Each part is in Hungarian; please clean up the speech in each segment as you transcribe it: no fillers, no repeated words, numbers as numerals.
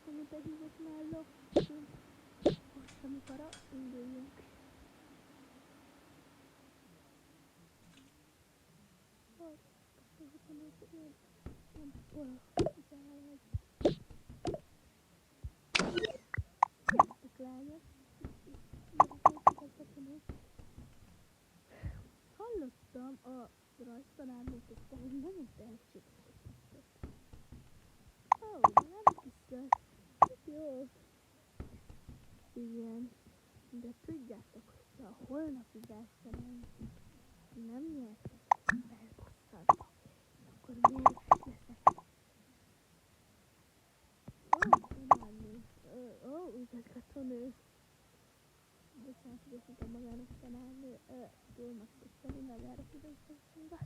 Amit behívott nála. Most semmi para, induljunk. Nem para. Sziasztok lányok. Hallottam a rajztanárnőtől, hogy nagyon tehetségesek vagytok. Nem hiszem. Jó. Igen. De tudjátok, hogy a holnapi versenyen nem nyertek, elbosszantak. Akkor mérges leszek. Tanárnő. Igazgatónő. Bocsánat, hogy azt mondtam magának tanárnő. Túl megszoktam, nem járok igazgatónőbe.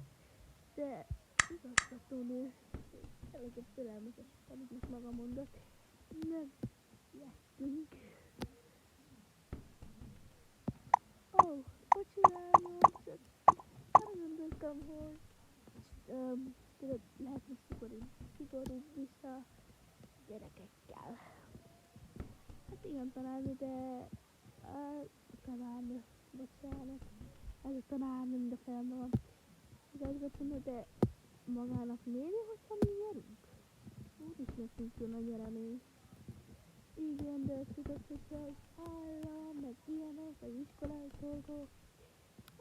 De igazgatónő. Elég félelmetes, amit most maga mondott. Nem jettünk. Bocsi lányok, csak elgondoltam, hogy tudod, lehetne szigorúbb is a gyerekekkel. Hát igen, tanárnő, de tanárnő, bocsánat, ez a tanárnő, mind a fejemben van. Igazgatónő, de magának méri, hogyha mi nyerünk? Úgyis nekünk jön a nyeremés. Igen, de tudod, hogy az állam, meg ilyenek, az iskolai dolgok.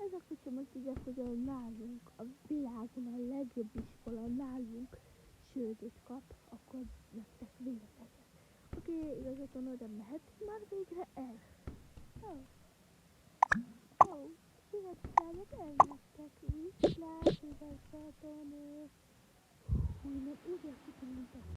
Ezek, hogyha megtudják, hogy nálunk, a világon a legjobb iskola nálunk sődöt kap, akkor nektek véletek. Oké, igazgatónő, de mehetünk már végre el? Szívességek elmentek, viszlát, igazgatónő. Nem úgy értik, hogy